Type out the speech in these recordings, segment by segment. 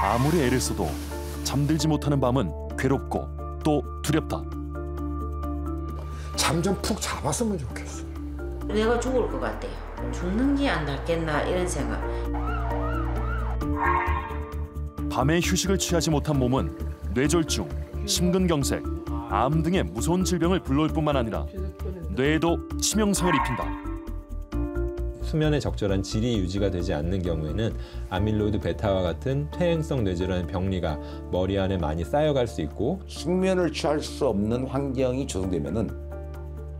아무리 애를 써도 잠들지 못하는 밤은 괴롭고 또 두렵다. 잠 좀 푹 잡았으면 좋겠어. 내가 죽을 것 같아요. 죽는 게 안 낫겠나 이런 생각. 밤에 휴식을 취하지 못한 몸은 뇌졸중, 심근경색, 암 등의 무서운 질병을 불러올 뿐만 아니라 뇌에도 치명상을 입힌다. 수면의 적절한 질이 유지가 되지 않는 경우에는 아밀로이드 베타와 같은 퇴행성 뇌질환의 병리가 머리 안에 많이 쌓여갈 수 있고, 숙면을 취할 수 없는 환경이 조성되면은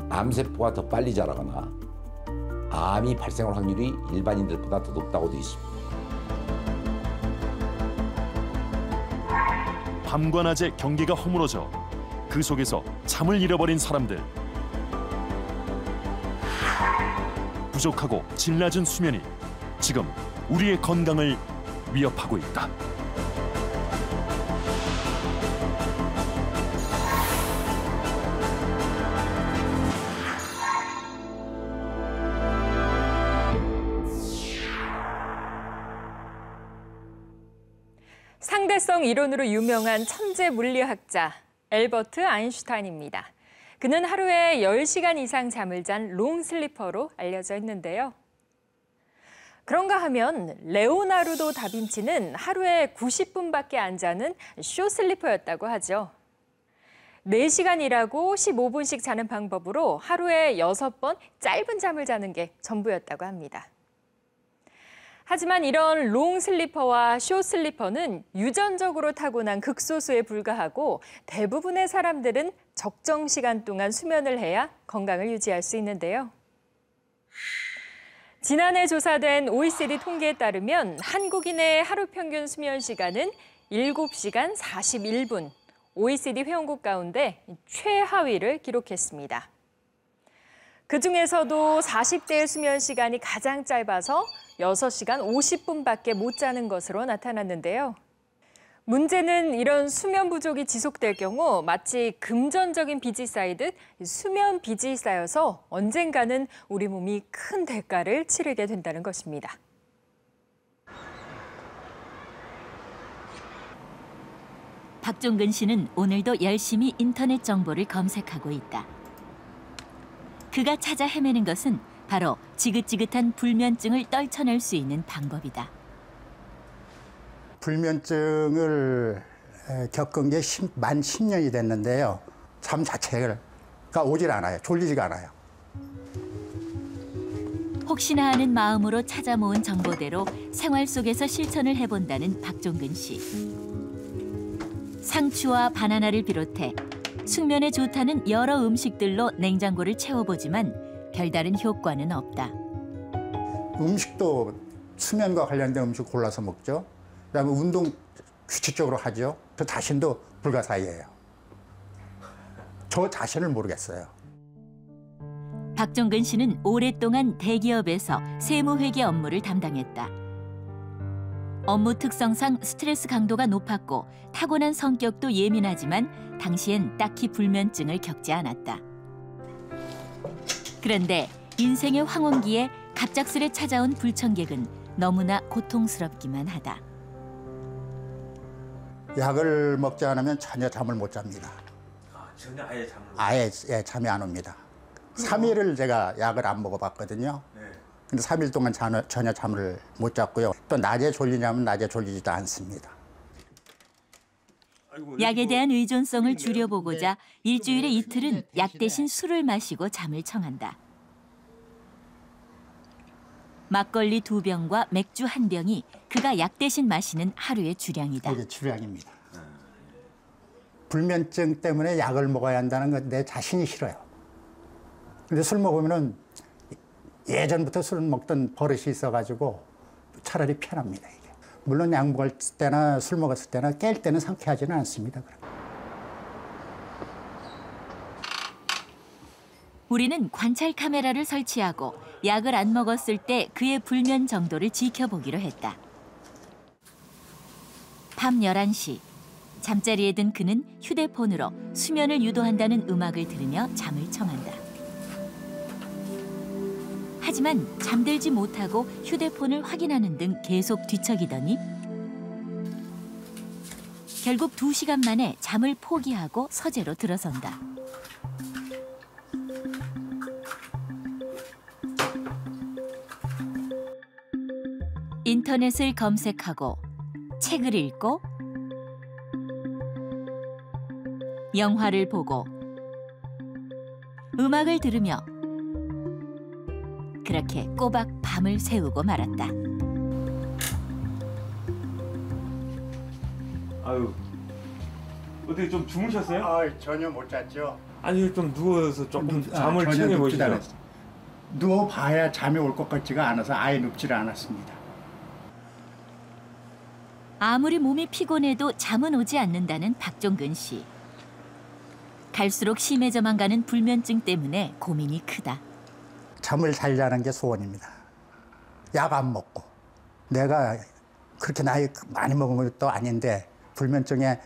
암세포가 더 빨리 자라거나 암이 발생할 확률이 일반인들보다 더 높다고 되어 있습니다. 밤과 낮의 경계가 허물어져 그 속에서 잠을 잃어버린 사람들. 부족하고 질 낮은 수면이 지금 우리의 건강을 위협하고 있다. 상대성 이론으로 유명한 천재 물리학자 엘버트 아인슈타인입니다. 그는 하루에 10시간 이상 잠을 잔 롱슬리퍼로 알려져 있는데요. 그런가 하면 레오나르도 다빈치는 하루에 90분밖에 안 자는 숏슬리퍼였다고 하죠. 4시간 일하고 15분씩 자는 방법으로 하루에 6번 짧은 잠을 자는 게 전부였다고 합니다. 하지만 이런 롱슬리퍼와 숏슬리퍼는 유전적으로 타고난 극소수에 불과하고 대부분의 사람들은 적정 시간 동안 수면을 해야 건강을 유지할 수 있는데요. 지난해 조사된 OECD 통계에 따르면 한국인의 하루 평균 수면 시간은 7시간 41분, OECD 회원국 가운데 최하위를 기록했습니다. 그중에서도 40대의 수면 시간이 가장 짧아서 6시간 50분밖에 못 자는 것으로 나타났는데요. 문제는 이런 수면 부족이 지속될 경우 마치 금전적인 빚이 쌓이듯 수면 빚이 쌓여서 언젠가는 우리 몸이 큰 대가를 치르게 된다는 것입니다. 박종근 씨는 오늘도 열심히 인터넷 정보를 검색하고 있다. 그가 찾아 헤매는 것은 바로 지긋지긋한 불면증을 떨쳐낼 수 있는 방법이다. 불면증을 겪은 게 만 10년이 됐는데요. 잠 자체가 오질 않아요. 졸리지가 않아요. 혹시나 하는 마음으로 찾아 모은 정보대로 생활 속에서 실천을 해본다는 박종근 씨. 상추와 바나나를 비롯해 숙면에 좋다는 여러 음식들로 냉장고를 채워보지만 별다른 효과는 없다. 음식도 수면과 관련된 음식 골라서 먹죠. 그다음에 운동 규칙적으로 하죠. 저 자신도 불가사의예요. 저 자신을 모르겠어요. 박종근 씨는 오랫동안 대기업에서 세무회계 업무를 담당했다. 업무 특성상 스트레스 강도가 높았고 타고난 성격도 예민하지만 당시엔 딱히 불면증을 겪지 않았다. 그런데 인생의 황혼기에 갑작스레 찾아온 불청객은 너무나 고통스럽기만 하다. 약을 먹지 않으면 전혀 잠을 못 잡니다. 전혀 아예 잠을 못 아예 잠이 안 옵니다. 3일을 제가 약을 안 먹어봤거든요. 근데 3일 동안 전혀 잠을 못 잤고요. 또 낮에 졸리냐면 낮에 졸리지도 않습니다. 약에 대한 의존성을 줄여보고자 일주일에 이틀은 약 대신 술을 마시고 잠을 청한다. 막걸리 2병과 맥주 1병이 그가 약 대신 마시는 하루의 주량이다. 이게 주량입니다. 불면증 때문에 약을 먹어야 한다는 건 내 자신이 싫어요. 근데 술 먹으면은 예전부터 술 먹던 버릇이 있어가지고 차라리 편합니다. 이게. 물론 약 먹을 때나 술 먹었을 때나 깰 때는 상쾌하지는 않습니다. 우리는 관찰 카메라를 설치하고 약을 안 먹었을 때 그의 불면 정도를 지켜보기로 했다. 밤 11시, 잠자리에 든 그는 휴대폰으로 수면을 유도한다는 음악을 들으며 잠을 청한다. 하지만 잠들지 못하고 휴대폰을 확인하는 등 계속 뒤척이더니 결국 2시간 만에 잠을 포기하고 서재로 들어선다. 인터넷을 검색하고 책을 읽고 영화를 보고 음악을 들으며 그렇게 꼬박 밤을 새우고 말았다. 아유, 어떻게 좀 주무셨어요? 전혀 못 잤죠. 아니 좀 누워서 조금 잠을 전혀 청해 눕지도 보시죠. 않았어요. 누워봐야 잠이 올 것 같지가 않아서 아예 눕지를 않았습니다. 아무리 몸이 피곤해도 잠은 오지 않는다는 박종근 씨. 갈수록 심해져만 가는 불면증 때문에 고민이 크다. 잠을 잘 자는 게 소원입니다. 약 안 먹고. 내가 그렇게 나이 많이 먹은 것도 아닌데 불면증에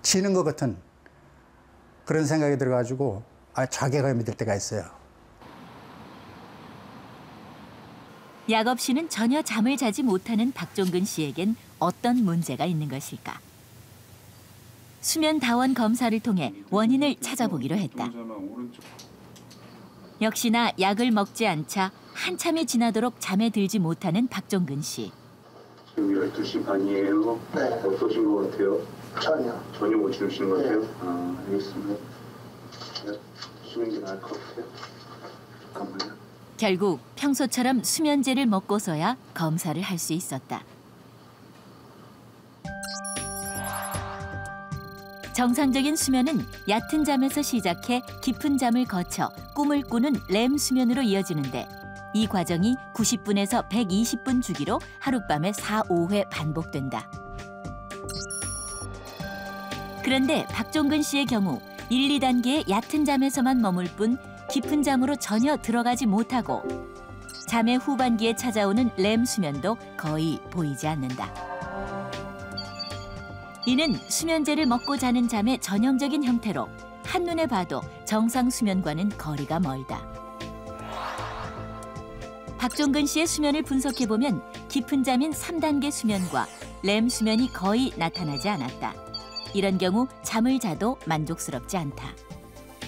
지는 것 같은 그런 생각이 들어가지고 자괴감이 들 때가 있어요. 약 없이는 전혀 잠을 자지 못하는 박종근 씨에겐 어떤 문제가 있는 것일까? 수면 다원 검사를 통해 원인을 찾아보기로 했다. 역시나 약을 먹지 않자 한참이 지나도록 잠에 들지 못하는 박종근 씨. 지금 12시 반이에요. 네. 어떠신 것 같아요? 전혀 못 주무시는 것 같아요? 네. 알겠습니다. 쉬는 게 나을 것 같아요. 잠깐만요. 결국 평소처럼 수면제를 먹고서야 검사를 할 수 있었다. 정상적인 수면은 얕은 잠에서 시작해 깊은 잠을 거쳐 꿈을 꾸는 렘 수면으로 이어지는데 이 과정이 90분에서 120분 주기로 하룻밤에 4, 5회 반복된다. 그런데 박종근 씨의 경우 1, 2단계의 얕은 잠에서만 머물 뿐 깊은 잠으로 전혀 들어가지 못하고 잠의 후반기에 찾아오는 렘 수면도 거의 보이지 않는다. 이는 수면제를 먹고 자는 잠의 전형적인 형태로 한눈에 봐도 정상 수면과는 거리가 멀다. 박종근 씨의 수면을 분석해보면 깊은 잠인 3단계 수면과 렘 수면이 거의 나타나지 않았다. 이런 경우 잠을 자도 만족스럽지 않다.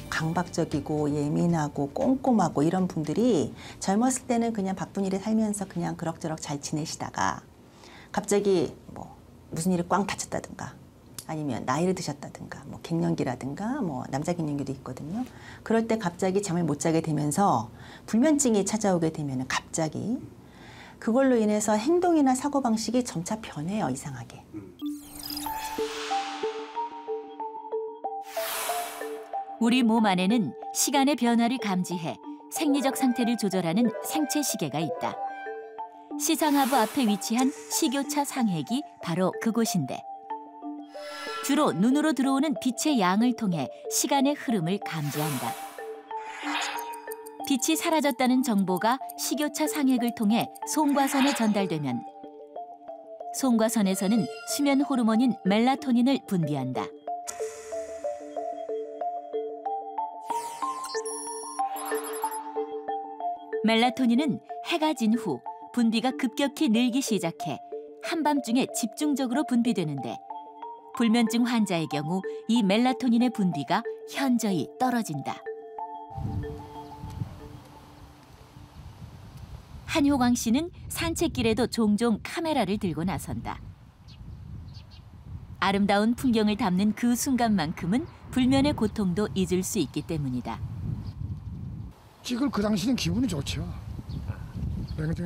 강박적이고 예민하고 꼼꼼하고 이런 분들이 젊었을 때는 그냥 바쁜 일에 살면서 그냥 그럭저럭 잘 지내시다가 갑자기 뭐 무슨 일이 꽝 다쳤다든가 아니면 나이를 드셨다든가 뭐 갱년기라든가 뭐 남자 갱년기도 있거든요. 그럴 때 갑자기 잠을 못 자게 되면서 불면증이 찾아오게 되면 갑자기 그걸로 인해서 행동이나 사고방식이 점차 변해요, 이상하게. 우리 몸 안에는 시간의 변화를 감지해 생리적 상태를 조절하는 생체 시계가 있다. 시상하부 앞에 위치한 식교차 상핵이 바로 그곳인데 주로 눈으로 들어오는 빛의 양을 통해 시간의 흐름을 감지한다. 빛이 사라졌다는 정보가 식교차 상핵을 통해 송과선에 전달되면 송과선에서는 수면 호르몬인 멜라토닌을 분비한다. 멜라토닌은 해가 진 후 분비가 급격히 늘기 시작해 한밤중에 집중적으로 분비되는데 불면증 환자의 경우 이 멜라토닌의 분비가 현저히 떨어진다. 한효광 씨는 산책길에도 종종 카메라를 들고 나선다. 아름다운 풍경을 담는 그 순간만큼은 불면의 고통도 잊을 수 있기 때문이다. 찍을 그 당시는 기분이 좋죠. 그러니까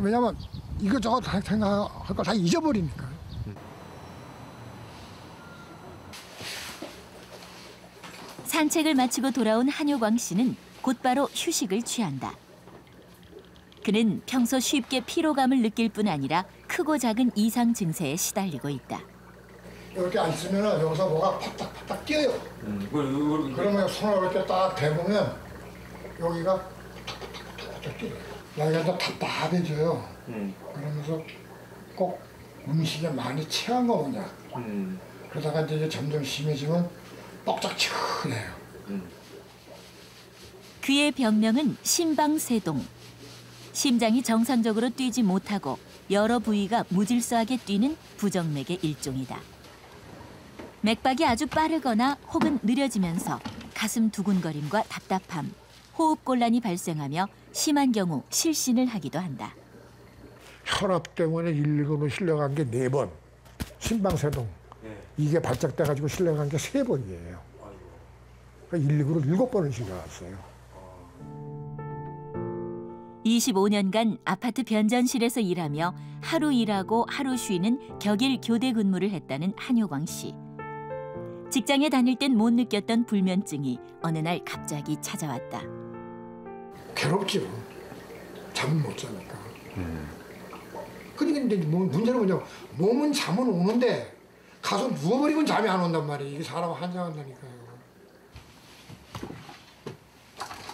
왜냐면 이것저것 다 생각할 거 다 잊어버리니까. 산책을 마치고 돌아온 한효광 씨는 곧바로 휴식을 취한다. 그는 평소 쉽게 피로감을 느낄 뿐 아니라 크고 작은 이상 증세에 시달리고 있다. 이렇게 앉으면 여기서 뭐가 팍팍팍 뛰어요. 그러면 손을 이렇게 딱 대보면 여기가 탁탁탁탁 뛰어요. 여기가 답답해져요. 그러면서 꼭 음식에 많이 체한 거냐. 그러다가 이제 점점 심해지면 뻑적치근해요. 그의 병명은 심방세동. 심장이 정상적으로 뛰지 못하고 여러 부위가 무질서하게 뛰는 부정맥의 일종이다. 맥박이 아주 빠르거나 혹은 느려지면서 가슴 두근거림과 답답함, 호흡곤란이 발생하며 심한 경우 실신을 하기도 한다. 혈압 때문에 119로 실려간 게 4번, 심방세동 이게 발작돼가지고 실려간 게 3번이에요. 그러니까 119로 7번을 실려갔어요. 25년간 아파트 변전실에서 일하며 하루 일하고 하루 쉬는 격일 교대 근무를 했다는 한효광 씨. 직장에 다닐 땐 못 느꼈던 불면증이 어느 날 갑자기 찾아왔다. 괴롭죠. 잠을 못 자니까. 그러니까 문제는 뭐냐면 몸은 잠은 오는데 가서 누워버리면 잠이 안 온단 말이에요. 이게 사람 환장한다니까요.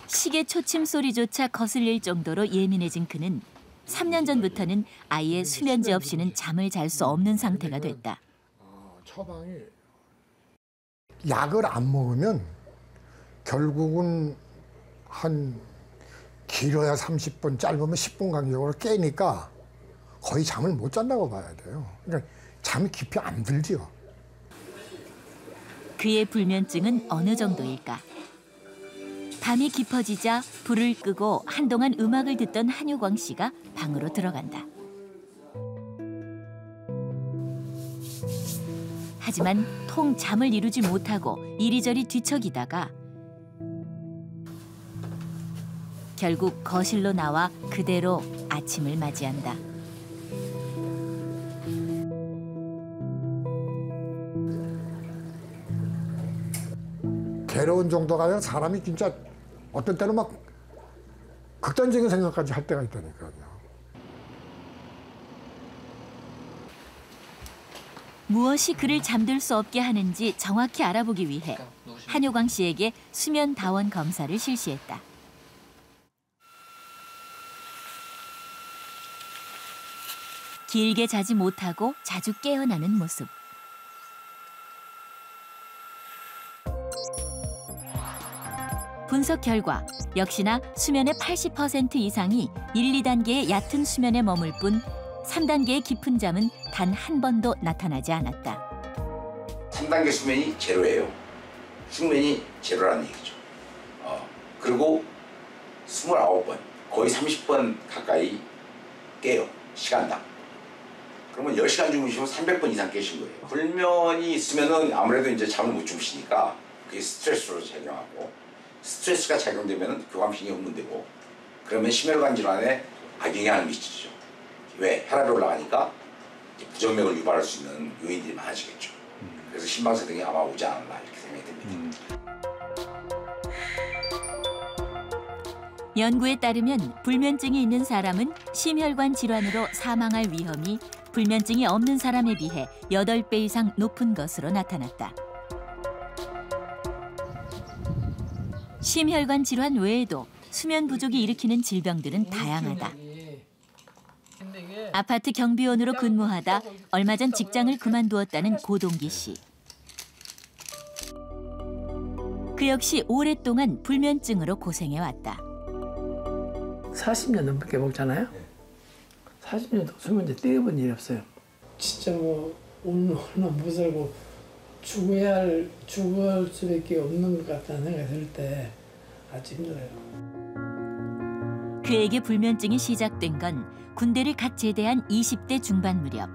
시계 초침 소리조차 거슬릴 정도로 예민해진 그는 3년 전부터는 아예 수면제 없이는 잠을 잘 수 없는 상태가 됐다. 처방이 약을 안 먹으면 결국은 한 길어야 30분, 짧으면 10분 간격으로 깨니까 거의 잠을 못 잔다고 봐야 돼요. 그러니까 잠이 깊이 안 들죠. 그의 불면증은 어느 정도일까? 밤이 깊어지자 불을 끄고 한동안 음악을 듣던 한효광 씨가 방으로 들어간다. 하지만 통 잠을 이루지 못하고 이리저리 뒤척이다가 결국 거실로 나와 그대로 아침을 맞이한다. 괴로운 정도가 아니라 사람이 진짜 어떤 때는 막 극단적인 생각까지 할 때가 있다니까요. 무엇이 그를 잠들 수 없게 하는지 정확히 알아보기 위해 한효광 씨에게 수면 다원 검사를 실시했다. 길게 자지 못하고 자주 깨어나는 모습. 분석 결과 역시나 수면의 80% 이상이 1, 2단계의 얕은 수면에 머물 뿐 3단계의 깊은 잠은 단 한 번도 나타나지 않았다. 3단계 수면이 제로예요. 숙면이 제로라는 얘기죠. 그리고 29번, 거의 30번 가까이 깨요. 시간당. 그러면 10시간 주무시면 300번 이상 깨신 거예요. 불면이 있으면은 아무래도 이제 잠을 못 주무시니까 그게 스트레스로 작용하고, 스트레스가 작용되면 교감신경이 흥분되고, 그러면 심혈관 질환에 악영향을 미치죠. 왜? 혈압이 올라가니까 부정맥을 유발할 수 있는 요인들이 많아지겠죠. 그래서 심방세동이 아마 오지 않았나 이렇게 생각이 됩니다. 연구에 따르면 불면증이 있는 사람은 심혈관 질환으로 사망할 위험이 불면증이 없는 사람에 비해 8배 이상 높은 것으로 나타났다. 심혈관 질환 외에도 수면 부족이 일으키는 질병들은 다양하다. 아파트 경비원으로 근무하다 얼마 전 직장을 그만두었다는 고동기 씨. 그 역시 오랫동안 불면증으로 고생해왔다. 40년 넘게 먹잖아요. 40년도 수면제 떼어본 일이 없어요. 진짜 뭐 오늘 못 살고 죽을 수밖에 없는 것 같다는 생각이 들 때 아주 힘들어요. 그에게 불면증이 시작된 건 군대를 갓 제대한 20대 중반 무렵.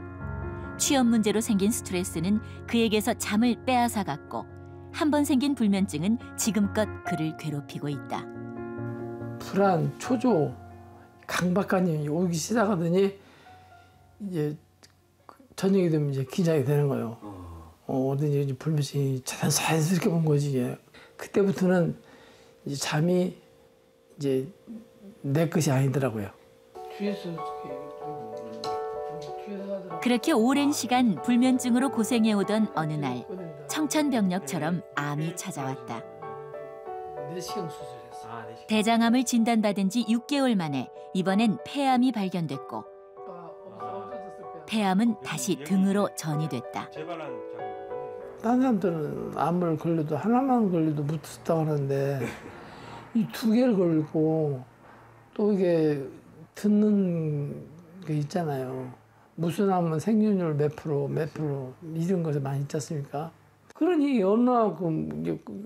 취업 문제로 생긴 스트레스는 그에게서 잠을 빼앗아갔고 한 번 생긴 불면증은 지금껏 그를 괴롭히고 있다. 불안, 초조, 강박관념이 오기 시작하더니 이제 저녁이 되면 이제 긴장이 되는 거예요. 어딘지 이제 불면증이 자연스럽게 온 거지. 이게. 그때부터는 이제 잠이 이제 내 것이 아니더라고요. 그렇게 오랜 시간 불면증으로 고생해오던 어느 날 청천벽력처럼 암이 찾아왔다. 내시경 수술했어. 대장암을 진단받은 지 6개월 만에 이번엔 폐암이 발견됐고 폐암은 다시 등으로 전이됐다. 다른 사람들은 암을 걸려도 하나만 걸려도 묻었다고 하는데 이 2개를 걸리고 또 이게 듣는 게 있잖아요. 무슨 하면 생존율 몇 프로 이런 것을 많이 있지 않습니까? 그러니 어느 날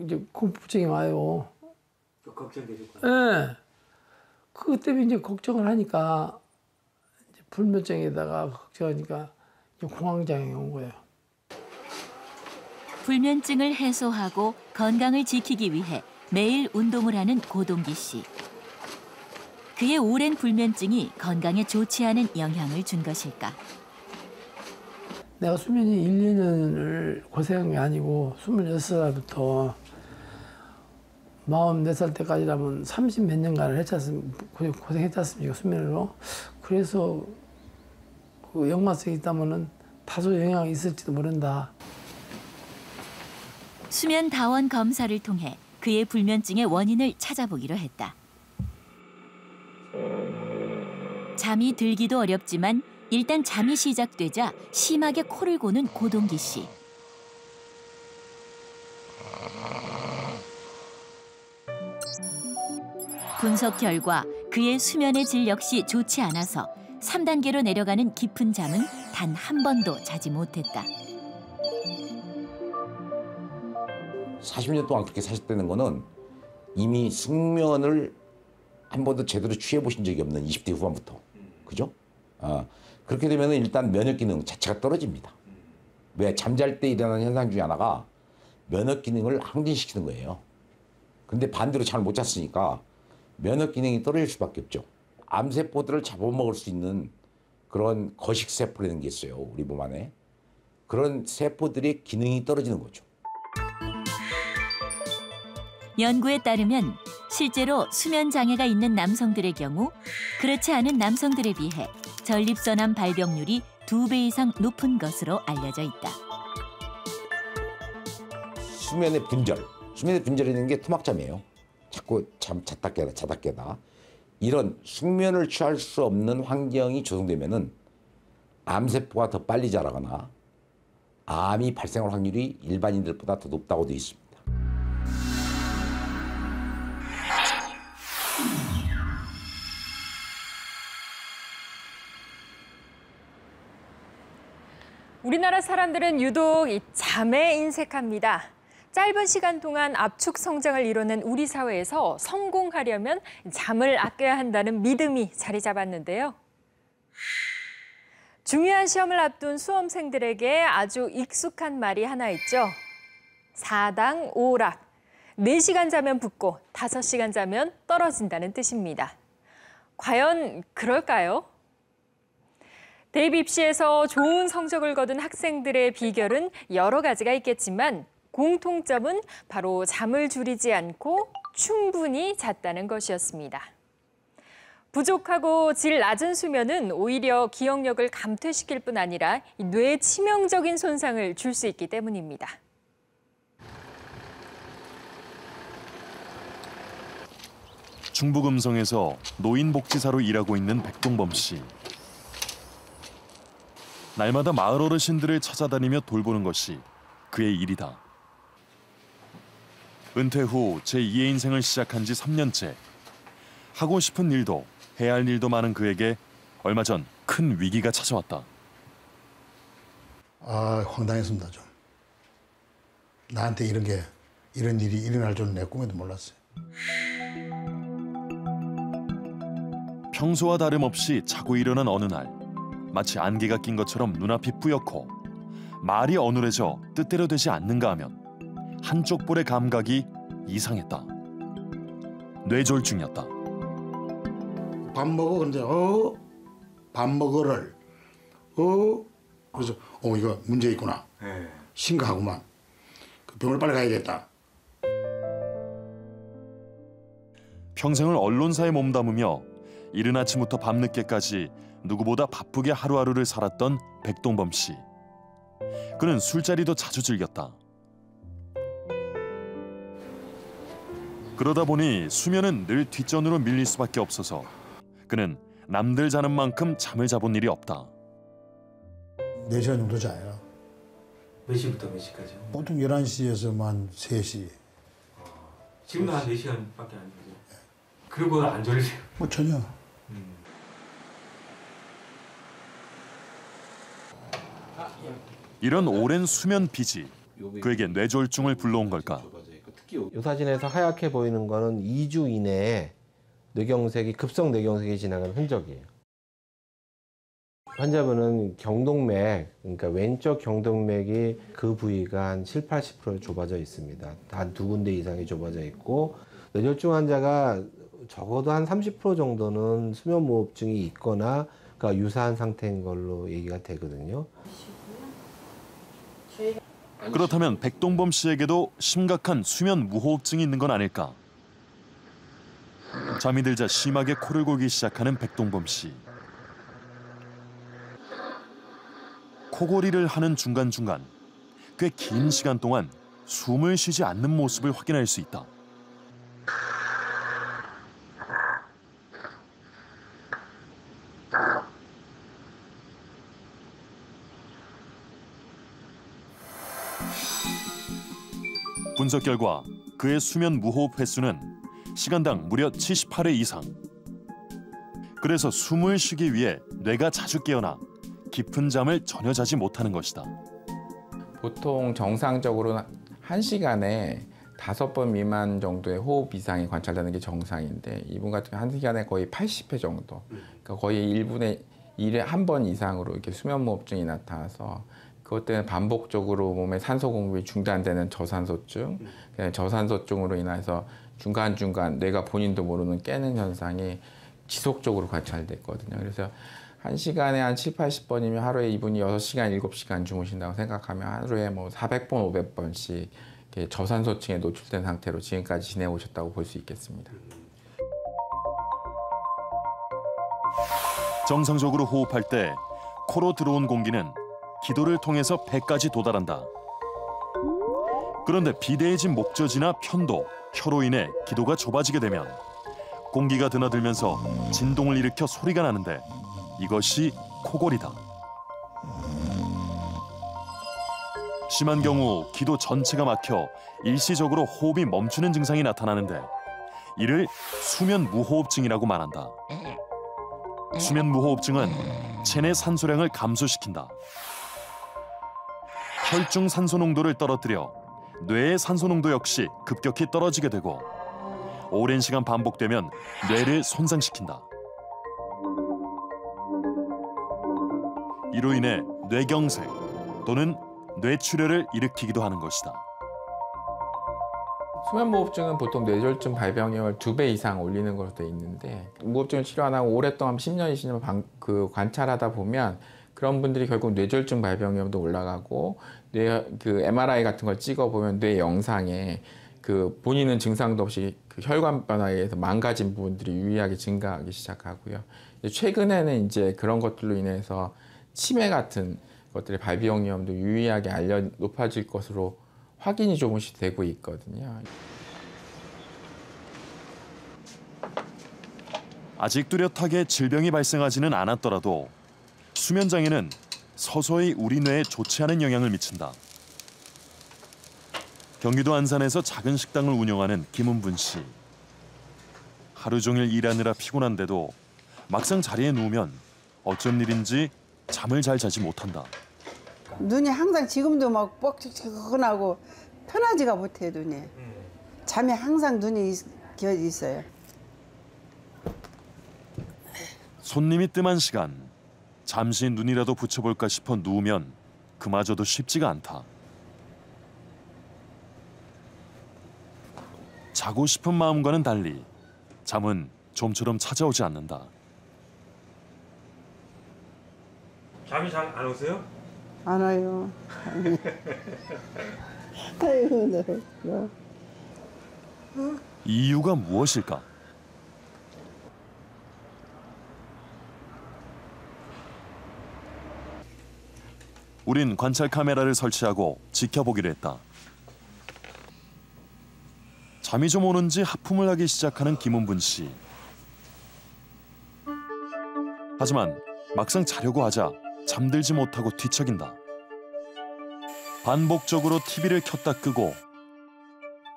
이제 공포증이 와요. 걱정되셨구나. 예. 그것 때문에 이제 걱정을 하니까 이제 불면증에다가 걱정하니까 이제 공황장애가 온 거예요. 불면증을 해소하고 건강을 지키기 위해 매일 운동을 하는 고동기 씨. 그의 오랜 불면증이 건강에 좋지 않은 영향을 준 것일까? 내가 수면이 1, 2년을 고생한 게 아니고 26살부터 44살 때까지라면 30 몇 년간을 고생했지 않습니까, 수면으로. 그래서 그 연관성이 있다면은 다소 영향이 있을지도 모른다. 수면 다원 검사를 통해 그의 불면증의 원인을 찾아보기로 했다. 잠이 들기도 어렵지만 일단 잠이 시작되자 심하게 코를 고는 고동기 씨. 분석 결과 그의 수면의 질 역시 좋지 않아서 3단계로 내려가는 깊은 잠은 단 한 번도 자지 못했다. 40년 동안 그렇게 사셨다는 거는 이미 숙면을 한 번도 제대로 취해보신 적이 없는 20대 후반부터. 그죠? 그렇게 되면 일단 면역 기능 자체가 떨어집니다. 왜? 잠잘 때 일어나는 현상 중에 하나가 면역 기능을 항진시키는 거예요. 근데 반대로 잠을 못 잤으니까 면역 기능이 떨어질 수밖에 없죠. 암세포들을 잡아먹을 수 있는 그런 거식세포라는 게 있어요. 우리 몸 안에. 그런 세포들의 기능이 떨어지는 거죠. 연구에 따르면 실제로 수면 장애가 있는 남성들의 경우 그렇지 않은 남성들에 비해 전립선암 발병률이 2배 이상 높은 것으로 알려져 있다. 수면의 분절이라는 게 토막잠이에요. 자꾸 잤다 깨다. 이런 숙면을 취할 수 없는 환경이 조성되면은 암세포가 더 빨리 자라거나 암이 발생할 확률이 일반인들보다 더 높다고 되어 있습니다. 우리나라 사람들은 유독 이 잠에 인색합니다. 짧은 시간 동안 압축 성장을 이뤄낸 우리 사회에서 성공하려면 잠을 아껴야 한다는 믿음이 자리 잡았는데요. 중요한 시험을 앞둔 수험생들에게 아주 익숙한 말이 하나 있죠. 4당 5락. 4시간 자면 붙고 5시간 자면 떨어진다는 뜻입니다. 과연 그럴까요? 대입 입시에서 좋은 성적을 거둔 학생들의 비결은 여러 가지가 있겠지만 공통점은 바로 잠을 줄이지 않고 충분히 잤다는 것이었습니다. 부족하고 질 낮은 수면은 오히려 기억력을 감퇴시킬 뿐 아니라 뇌에 치명적인 손상을 줄 수 있기 때문입니다. 충북 음성에서 노인복지사로 일하고 있는 백동범 씨. 날마다 마을 어르신들을 찾아다니며 돌보는 것이 그의 일이다. 은퇴 후 제2의 인생을 시작한 지 3년째. 하고 싶은 일도 해야 할 일도 많은 그에게 얼마 전 큰 위기가 찾아왔다. 황당했습니다, 좀. 나한테 이런 일이 일어날 줄은 내 꿈에도 몰랐어요. 평소와 다름없이 자고 일어난 어느 날 마치 안개가 낀 것처럼 눈앞이 뿌옇고 말이 어눌해져 뜻대로 되지 않는가 하면 한쪽 볼의 감각이 이상했다. 뇌졸중이었다. 밥 먹어? 근데 밥 먹어를 그래서 이거 문제 있구나. 심각하구만. 그 병원을 빨리 가야겠다. 평생을 언론사에 몸담으며 이른 아침부터 밤늦게까지 누구보다 바쁘게 하루하루를 살았던 백동범 씨. 그는 술자리도 자주 즐겼다. 그러다 보니 수면은 늘 뒷전으로 밀릴 수밖에 없어서 그는 남들 자는 만큼 잠을 자본 일이 없다. 4시간 정도 자요. 몇 시부터 몇 시까지요? 보통 11시에서만 3시. 지금도 한 4시간밖에 안 자죠? 그리고 안 졸리세요? 전혀. 이런 오랜 수면 비지, 그에게 뇌졸중을 불러온 걸까? 특히 이 사진에서 하얗게 보이는 거는 2주 이내에 뇌경색이 급성 뇌경색이 진행하는 흔적이에요. 환자분은 경동맥, 그러니까 왼쪽 경동맥이 그 부위가 한 7, 80% 좁아져 있습니다. 한 2군데 이상이 좁아져 있고 뇌졸중 환자가 적어도 한 30% 정도는 수면무호흡증이 있거나 그러니까 유사한 상태인 걸로 얘기가 되거든요. 그렇다면 백동범 씨에게도 심각한 수면 무호흡증이 있는 건 아닐까? 잠이 들자 심하게 코를 골기 시작하는 백동범 씨. 코골이를 하는 중간중간 꽤 긴 시간 동안 숨을 쉬지 않는 모습을 확인할 수 있다. 분석 결과 그의 수면 무호흡 횟수는 시간당 무려 78회 이상. 그래서 숨을 쉬기 위해 뇌가 자주 깨어나 깊은 잠을 전혀 자지 못하는 것이다. 보통 정상적으로 1시간에 5번 미만 정도의 호흡 이상이 관찰되는 게 정상인데 이분 같은 경우 1시간에 거의 80회 정도, 그러니까 거의 1분의 1에 1번 이상으로 이렇게 수면무호흡증이 나타나서 그것 때문에 반복적으로 몸에 산소 공급이 중단되는 저산소증, 저산소증으로 인해서 중간중간 뇌가 본인도 모르는 깨는 현상이 지속적으로 관찰됐거든요. 그래서 1시간에 한 7, 80번이면 하루에 이분이 6시간, 7시간 주무신다고 생각하면 하루에 뭐 400번, 500번씩 저산소증에 노출된 상태로 지금까지 지내오셨다고 볼 수 있겠습니다. 정상적으로 호흡할 때 코로 들어온 공기는 기도를 통해서 배까지 도달한다. 그런데 비대해진 목젖이나 편도, 혀로 인해 기도가 좁아지게 되면 공기가 드나들면서 진동을 일으켜 소리가 나는데 이것이 코골이다. 심한 경우 기도 전체가 막혀 일시적으로 호흡이 멈추는 증상이 나타나는데 이를 수면 무호흡증이라고 말한다. 수면 무호흡증은 체내 산소량을 감소시킨다. 혈중 산소 농도를 떨어뜨려 뇌의 산소 농도 역시 급격히 떨어지게 되고 오랜 시간 반복되면 뇌를 손상시킨다. 이로 인해 뇌경색 또는 뇌출혈을 일으키기도 하는 것이다. 수면무호흡증은 보통 뇌졸중 발병률 2배 이상 올리는 걸로 되어 있는데 무호흡증을 치료 안 하고 오랫동안 10년, 20년 관찰하다 보면 그런 분들이 결국 뇌졸중 발병률도 올라가고 그 MRI 같은 걸 찍어보면 뇌 영상에 그 본인은 증상도 없이 그 혈관 변화에 의해서 망가진 부분들이 유의하게 증가하기 시작하고요. 최근에는 이제 그런 것들로 인해서 치매 같은 것들의 발병 위험도 유의하게 높아질 것으로 확인이 조금씩 되고 있거든요. 아직 뚜렷하게 질병이 발생하지는 않았더라도 수면 장애는 서서히 우리 뇌에 좋지 않은 영향을 미친다. 경기도 안산에서 작은 식당을 운영하는 김은분 씨. 하루 종일 일하느라 피곤한데도 막상 자리에 누우면 어쩐 일인지 잠을 잘 자지 못한다. 눈이 항상 지금도 막 뻑뻑하고 편하지가 못해 눈이. 잠이 항상 눈이 겨 있어요. 손님이 뜸한 시간 잠시 눈이라도 붙여볼까 싶어 누우면 그마저도 쉽지가 않다. 자고 싶은 마음과는 달리 잠은 좀처럼 찾아오지 않는다. 잠이 잘 안 오세요? 안 와요. 아이고, 나. 이유가 무엇일까? 우린 관찰 카메라를 설치하고 지켜보기로 했다. 잠이 좀 오는지 하품을 하기 시작하는 김은분 씨. 하지만 막상 자려고 하자 잠들지 못하고 뒤척인다. 반복적으로 TV를 켰다 끄고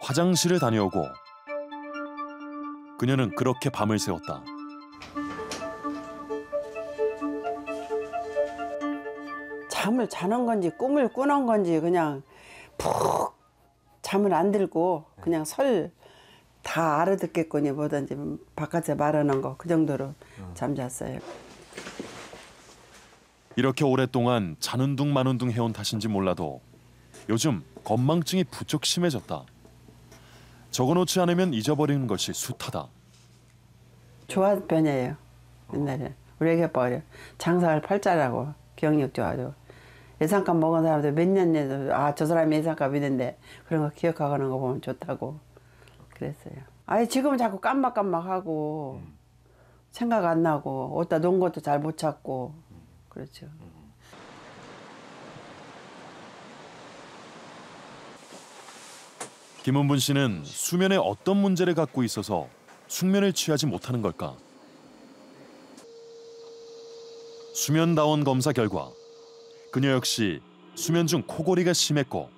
화장실을 다녀오고 그녀는 그렇게 밤을 새웠다. 잠을 자는 건지 꿈을 꾸는 건지 그냥 푹 잠을 안 들고 그냥 설 다 알아듣겠거니 뭐든지 바깥에 말하는 거 그 정도로 잠잤어요. 이렇게 오랫동안 자는 둥 마는 둥 해온 탓인지 몰라도 요즘 건망증이 부쩍 심해졌다. 적어놓지 않으면 잊어버리는 것이 숱하다. 좋아하는 편이에요. 옛날에 우리 애기 아빠가 그래요. 장사할 팔자라고 기억력 좋아도 예상값 먹은 사람들 몇 년 내도 아 저 사람이 예상값 있는데 그런 거 기억하는 거 보면 좋다고 그랬어요. 아니 지금은 자꾸 깜박깜박하고 생각 안 나고 어디다 놓은 것도 잘 못 찾고 그렇죠. 김은분 씨는 수면에 어떤 문제를 갖고 있어서 숙면을 취하지 못하는 걸까? 수면다원 검사 결과 그녀 역시 수면 중 코골이가 심했고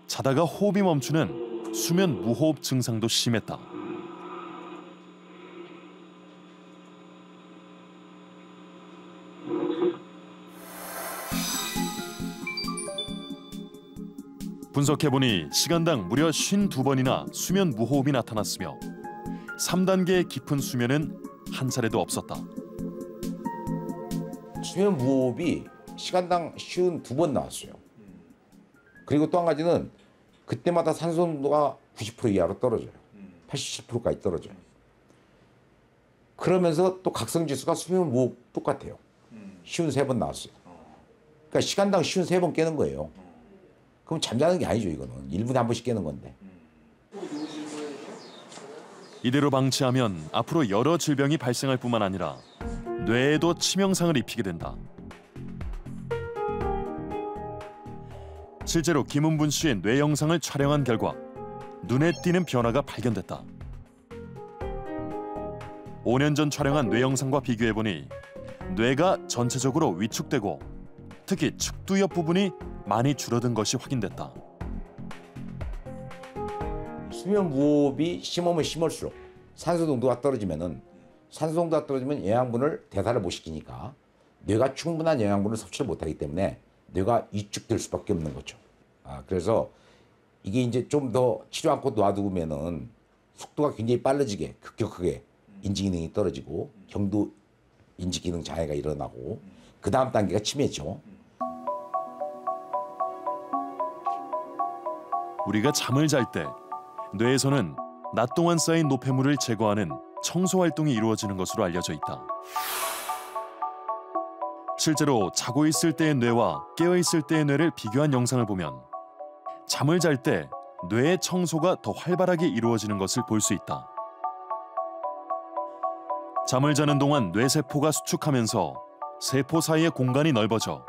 자다가 호흡이 멈추는 수면 무호흡 증상도 심했다. 분석해보니 시간당 무려 52번이나 수면 무호흡이 나타났으며 3단계의 깊은 수면은 한 차례도 없었다. 수면 무호흡이 시간당 52번 나왔어요. 그리고 또 한 가지는 그때마다 산소 농도가 90% 이하로 떨어져요. 87%까지 떨어져요. 그러면서 또 각성지수가 수면 무호흡 똑같아요. 53번 나왔어요. 그러니까 시간당 53번 깨는 거예요. 그럼 잠자는 게 아니죠, 이거는. 1분에 한 번씩 깨는 건데. 이대로 방치하면 앞으로 여러 질병이 발생할 뿐만 아니라 뇌에도 치명상을 입히게 된다. 실제로 김은분 씨의 뇌 영상을 촬영한 결과 눈에 띄는 변화가 발견됐다. 5년 전 촬영한 뇌 영상과 비교해보니 뇌가 전체적으로 위축되고 특히 측두 옆 부분이 많이 줄어든 것이 확인됐다. 수면 무호흡이 심하면 심할수록 산소 농도가 떨어지면 영양분을 대사를 못 시키니까 뇌가 충분한 영양분을 섭취를 못하기 때문에 뇌가 위축될 수밖에 없는 거죠. 그래서 이게 이제 좀 더 치료 않고 놔두면은 속도가 굉장히 빨라지게 급격하게 인지 기능이 떨어지고 경도 인지 기능 장애가 일어나고 그 다음 단계가 치매죠. 우리가 잠을 잘 때 뇌에서는 낮 동안 쌓인 노폐물을 제거하는 청소 활동이 이루어지는 것으로 알려져 있다. 실제로 자고 있을 때의 뇌와 깨어 있을 때의 뇌를 비교한 영상을 보면 잠을 잘 때 뇌의 청소가 더 활발하게 이루어지는 것을 볼 수 있다. 잠을 자는 동안 뇌세포가 수축하면서 세포 사이의 공간이 넓어져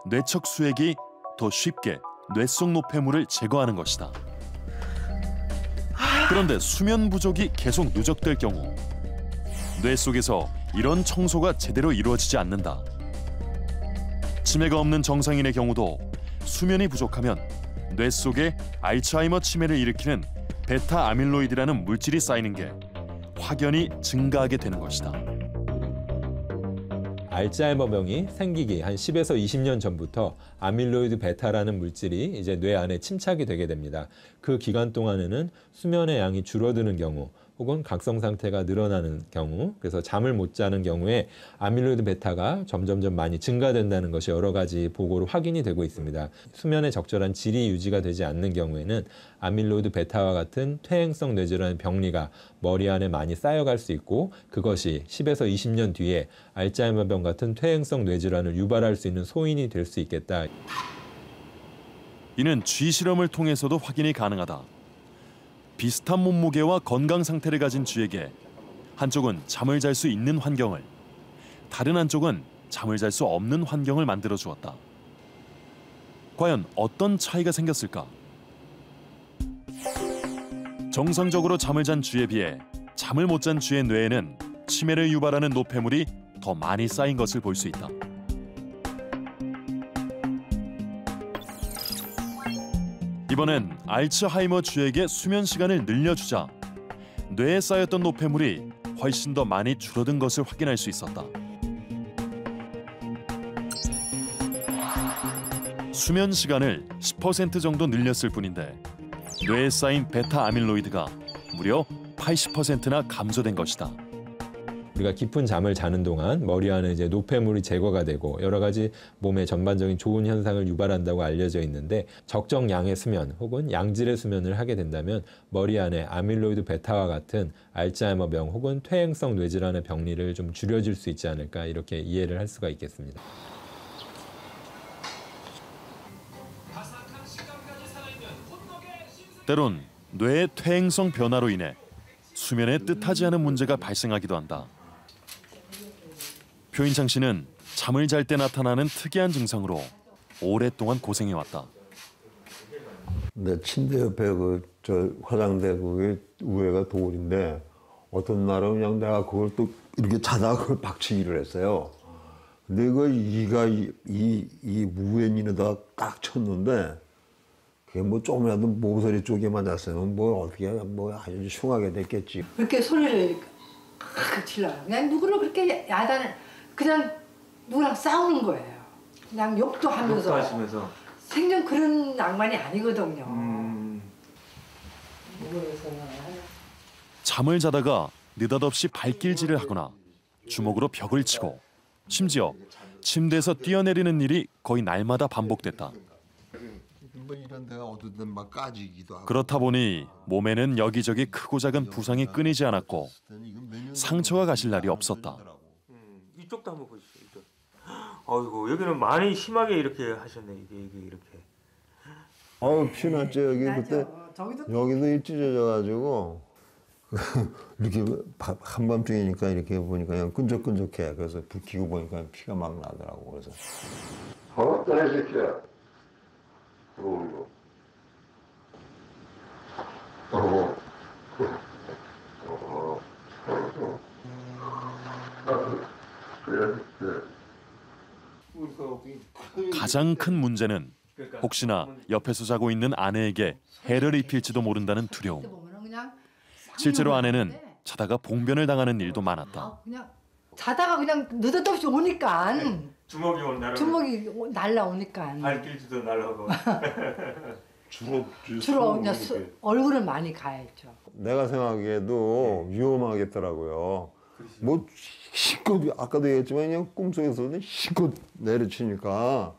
뇌척 수액이 더 쉽게 뇌 속 노폐물을 제거하는 것이다. 그런데 수면 부족이 계속 누적될 경우 뇌 속에서 이런 청소가 제대로 이루어지지 않는다. 치매가 없는 정상인의 경우도 수면이 부족하면 뇌 속에 알츠하이머 치매를 일으키는 베타 아밀로이드라는 물질이 쌓이는 게 확연히 증가하게 되는 것이다. 알츠하이머병이 생기기 한 10에서 20년 전부터 아밀로이드 베타라는 물질이 이제 뇌 안에 침착이 되게 됩니다. 그 기간 동안에는 수면의 양이 줄어드는 경우 혹은 각성 상태가 늘어나는 경우, 그래서 잠을 못 자는 경우에 아밀로이드 베타가 점점점 많이 증가된다는 것이 여러 가지 보고로 확인이 되고 있습니다. 수면에 적절한 질이 유지가 되지 않는 경우에는 아밀로이드 베타와 같은 퇴행성 뇌질환의 병리가 머리 안에 많이 쌓여갈 수 있고 그것이 10에서 20년 뒤에 알츠하이머병 같은 퇴행성 뇌질환을 유발할 수 있는 소인이 될 수 있겠다. 이는 쥐 실험을 통해서도 확인이 가능하다. 비슷한 몸무게와 건강 상태를 가진 쥐에게 한쪽은 잠을 잘 수 있는 환경을, 다른 한쪽은 잠을 잘 수 없는 환경을 만들어 주었다. 과연 어떤 차이가 생겼을까? 정상적으로 잠을 잔 쥐에 비해 잠을 못 잔 쥐의 뇌에는 치매를 유발하는 노폐물이 더 많이 쌓인 것을 볼 수 있다. 이번엔 알츠하이머 쥐에게 수면 시간을 늘려주자 뇌에 쌓였던 노폐물이 훨씬 더 많이 줄어든 것을 확인할 수 있었다. 수면 시간을 10% 정도 늘렸을 뿐인데 뇌에 쌓인 베타 아밀로이드가 무려 80%나 감소된 것이다. 우리가 깊은 잠을 자는 동안 머리 안에 이제 노폐물이 제거가 되고 여러 가지 몸의 전반적인 좋은 현상을 유발한다고 알려져 있는데 적정 양의 수면 혹은 양질의 수면을 하게 된다면 머리 안에 아밀로이드 베타와 같은 알츠하이머병 혹은 퇴행성 뇌질환의 병리를 좀 줄여줄 수 있지 않을까 이렇게 이해를 할 수가 있겠습니다. 때론 뇌의 퇴행성 변화로 인해 수면에 뜻하지 않은 문제가 발생하기도 한다. 표인창 씨는 잠을 잘 때 나타나는 특이한 증상으로 오랫동안 고생해왔다. 내 침대 옆에 저 화장대 그게 위에가 돌인데 어떤 날은 그냥 내가 그걸 또 이렇게 자다가 그걸 박치기를 했어요. 근데 이가 이 무엔인에다가 딱 쳤는데 그게 뭐 조금이라도 모서리 쪽에 맞았으면 뭐 어떻게 뭐 아주 흉하게 됐겠지. 그렇게 소리를 크게 질러요. 그냥 누구를 그렇게 야단 그냥 누구랑 싸우는 거예요. 그냥 욕도 하면서. 욕도 하시면서. 생전 그런 낭만이 아니거든요. 잠을 자다가 느닷없이 발길질을 하거나 주먹으로 벽을 치고 심지어 침대에서 뛰어내리는 일이 거의 날마다 반복됐다. 뭐 이런 데가 어두든 막 까지기도 하고. 그렇다 보니 몸에는 여기저기 크고 작은 부상이 끊이지 않았고 상처가 가실 날이 없었다. 이쪽도 한번 보시죠. 이쪽. 아이고 여기는 많이 심하게 이렇게 하셨네. 이게 이렇게. 아우 피났죠 여기 그때. 여기도 찢어져가지고 이렇게 한밤중이니까 이렇게 보니까 그냥 끈적끈적해. 그래서 불 켜고 보니까 피가 막 나더라고. 그래서. 어떤 새끼야. 그러고. 가장 큰 문제는 혹시나 옆에서 자고 있는 아내에게 해를 입힐지도 모른다는 두려움. 실제로 아내는 자다가 봉변을 당하는 일도 많았다. 그냥 자다가 그냥 느닷없이 오니까 주먹이 날라오니까 발길질도 날라오고 주로 그냥 얼굴은 많이 가했죠. 내가 생각하기에도 위험하겠더라고요. 뭐 실컷 아까도 얘기했지만 그냥 꿈속에서는 실컷 내려치니까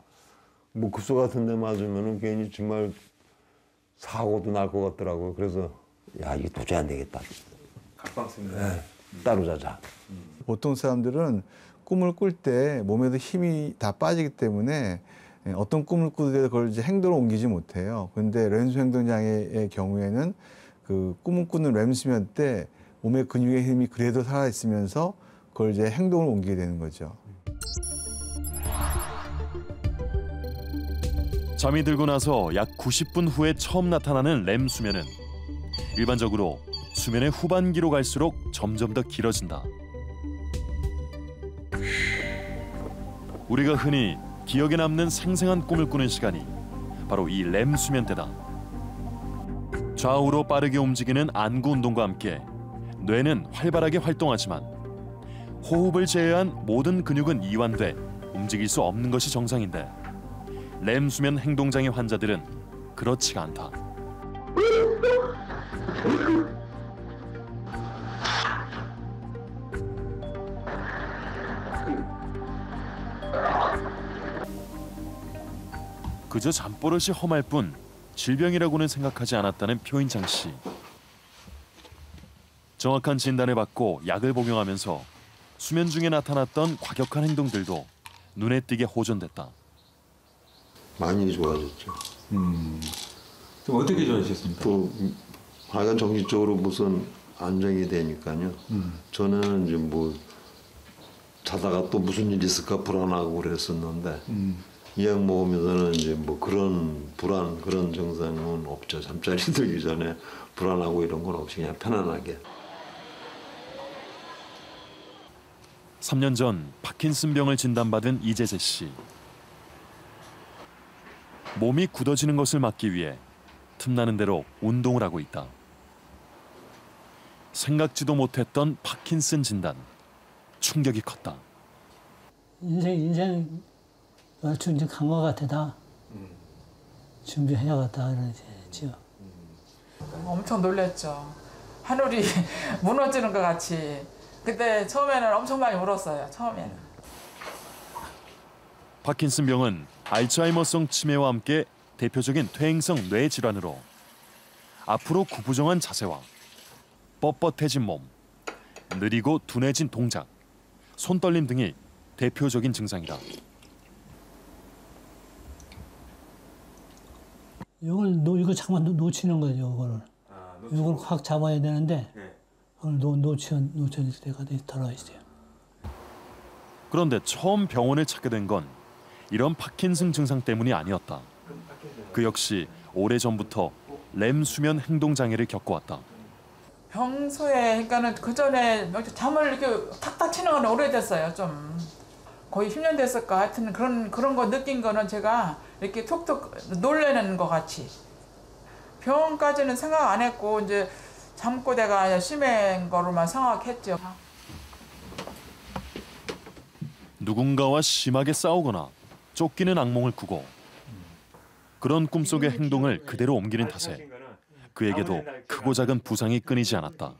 뭐 급소 같은 데 맞으면 괜히 정말 사고도 날 것 같더라고요. 그래서 야 이게 도저히 안 되겠다. 각방습니다. 네, 따로 자자. 보통 사람들은 꿈을 꿀 때 몸에도 힘이 다 빠지기 때문에 어떤 꿈을 꾸더라도 그걸 이제 행동으로 옮기지 못해요. 그런데 렘수 행동장애의 경우에는 그 꿈을 꾸는 렘수면 때 몸의 근육의 힘이 그래도 살아있으면서 그걸 이제 행동으로 옮기게 되는 거죠. 잠이 들고 나서 약 90분 후에 처음 나타나는 렘 수면은 일반적으로 수면의 후반기로 갈수록 점점 더 길어진다. 우리가 흔히 기억에 남는 생생한 꿈을 꾸는 시간이 바로 이 렘 수면 때다. 좌우로 빠르게 움직이는 안구 운동과 함께 뇌는 활발하게 활동하지만 호흡을 제외한 모든 근육은 이완돼 움직일 수 없는 것이 정상인데 렘 수면 행동장애 환자들은 그렇지가 않다. 그저 잠버릇이 험할 뿐 질병이라고는 생각하지 않았다는 표인창 씨. 정확한 진단을 받고 약을 복용하면서 수면 중에 나타났던 과격한 행동들도 눈에 띄게 호전됐다. 많이 좋아졌죠. 좀 어떻게 좋아지셨습니까? 또 하여간 정신적으로 무슨 안정이 되니까요. 저는 이제 뭐 자다가 또 무슨 일이 있을까 불안하고 그랬었는데 이 약 먹으면서는 이제 뭐 그런 불안 그런 증상은 없죠. 잠자리 들기 전에 불안하고 이런 건 없이 그냥 편안하게. 3년 전 파킨슨병을 진단받은 이재재 씨. 몸이 굳어지는 것을 막기 위해 틈나는 대로 운동을 하고 있다. 생각지도 못했던 파킨슨 진단. 충격이 컸다. 인생 완전 강화 같아 다. 준비해야겠다 그러지요. 엄청 놀랐죠. 하늘이 무너지는 것 같이. 그때 처음에는 엄청 많이 울었어요. 처음에는. 파킨슨 병은 알츠하이머성 치매와 함께 대표적인 퇴행성 뇌 질환으로 앞으로 구부정한 자세와 뻣뻣해진 몸, 느리고 둔해진 동작, 손떨림 등이 대표적인 증상이다. 이거 잠깐 놓치는 거죠. 이걸 확 잡아야 되는데 그걸 놓칠 때가 들어 있어요. 그런데 처음 병원을 찾게 된 건 이런 파킨슨 증상 때문이 아니었다. 그 역시 오래전부터 렘 수면 행동 장애를 겪어왔다. 평소에 그러니까는 그 전에 잠을 이렇게 탁탁 치는 건 오래됐어요. 좀 거의 10년 됐을까. 하여튼 그런 거 느낀 거는 제가 이렇게 툭툭 놀래는 것 같이. 병원까지는 생각 안 했고 이제 잠꼬대가 심한 거로만 생각했죠. 누군가와 심하게 싸우거나 쫓기는 악몽을 꾸고 그런 꿈속의 행동을 그대로 옮기는 탓에 그에게도 크고 작은 부상이 끊이지 않았다.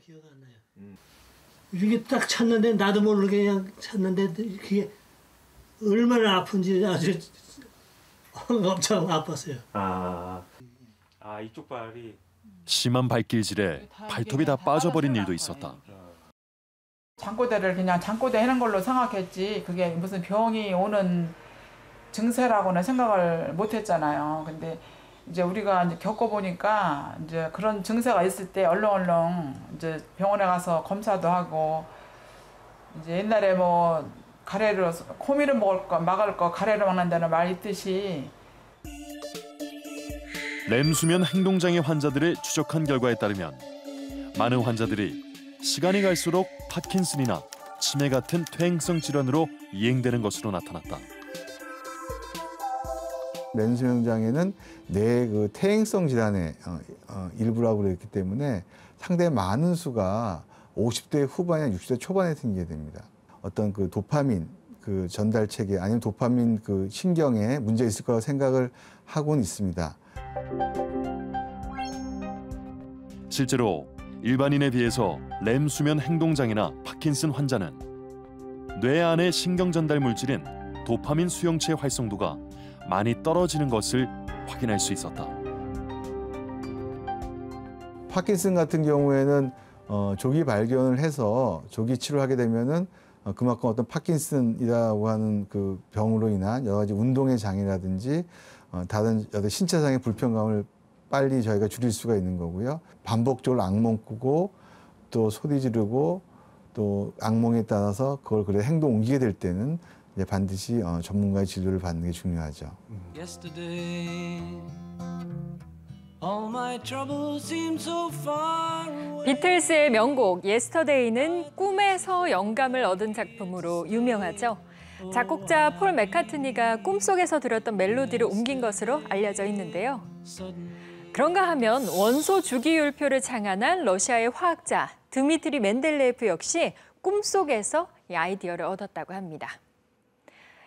이게 딱 찼는데 나도 모르게 그냥 찼는데 그게 얼마나 아픈지 아주 엄청 아팠어요. 이쪽 발이 심한 발길질에 발톱이 다 빠져버린 일도 있었다. 잠꼬대를 그냥 잠꼬대 하는 걸로 생각했지 그게 무슨 병이 오는 증세라고는 생각을 못했잖아요. 근데 이제 우리가 이제 겪어보니까 이제 그런 증세가 있을 때 얼렁얼렁 이제 병원에 가서 검사도 하고 이제 옛날에 뭐 가래로 코미를 막을 거 가래로 막는다는 말이 있듯이 렘 수면 행동장애 환자들을 추적한 결과에 따르면 많은 환자들이 시간이 갈수록 파킨슨이나 치매 같은 퇴행성 질환으로 이행되는 것으로 나타났다. 렘 수면 장애는 뇌 그 퇴행성 질환의 일부라고 그랬기 때문에 상당히 많은 수가 50대 후반이나 60대 초반에 생기게 됩니다. 어떤 그 도파민 그 전달 체계 아니면 도파민 그 신경에 문제 있을 거라고 생각을 하고는 있습니다. 실제로 일반인에 비해서 렘 수면 행동장애나 파킨슨 환자는 뇌 안의 신경 전달 물질인 도파민 수용체 활성도가 많이 떨어지는 것을 확인할 수 있었다. 파킨슨 같은 경우에는 조기 발견을 해서 조기 치료하게 되면은 그만큼 어떤 파킨슨이라고 하는 그 병으로 인한 여러 가지 운동의 장애라든지 다른 여러 신체상의 불편감을 빨리 저희가 줄일 수가 있는 거고요. 반복적으로 악몽 꾸고 또 소리 지르고 또 악몽에 따라서 그걸 그래 행동 옮기게 될 때는 이제 반드시 전문가의 진료를 받는 게 중요하죠. 비틀스의 명곡 예스터데이는 꿈에서 영감을 얻은 작품으로 유명하죠. 작곡자 폴 맥카트니가 꿈속에서 들었던 멜로디를 옮긴 것으로 알려져 있는데요. 그런가 하면 원소 주기율표를 창안한 러시아의 화학자 드미트리 멘델레예프 역시 꿈속에서 이 아이디어를 얻었다고 합니다.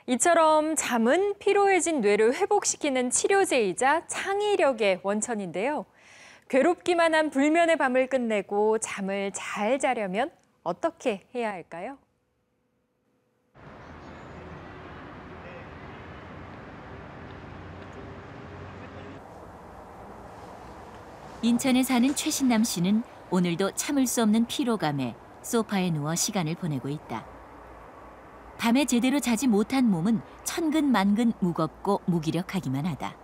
이처럼 잠은 피로해진 뇌를 회복시키는 치료제이자 창의력의 원천인데요. 괴롭기만 한 불면의 밤을 끝내고 잠을 잘 자려면 어떻게 해야 할까요? 인천에 사는 최신남 씨는 오늘도 참을 수 없는 피로감에 소파에 누워 시간을 보내고 있다. 밤에 제대로 자지 못한 몸은 천근만근 무겁고 무기력하기만 하다.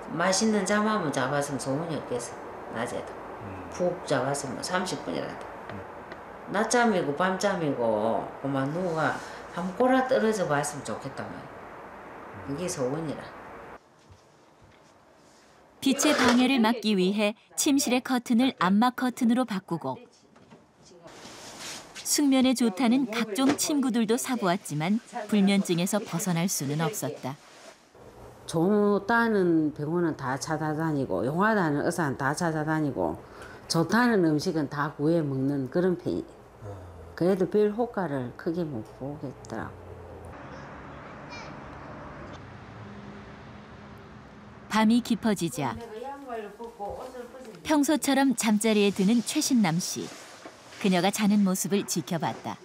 맛있는 잠하면 잡았으면 소문이 없겠어. 낮에도 푹 잡았으면 30분이라도. 낮잠이고 밤잠이고 그만 누가 한 꼬라 떨어져 봤으면 좋겠단 말이야. 그게 소원이라. 빛의 방해를 막기 위해 침실의 커튼을 암막 커튼으로 바꾸고 숙면에 좋다는 각종 침구들도 사보았지만 불면증에서 벗어날 수는 없었다. 좋다는 병원은 다 찾아다니고 용하다는 의사는 다 찾아다니고 좋다는 음식은 다 구해 먹는 그런 편이에요. 그래도 별 효과를 크게 못 보겠더라고. 밤이 깊어지자 평소처럼 잠자리에 드는 최신남 씨. 그녀가 자는 모습을 지켜봤다.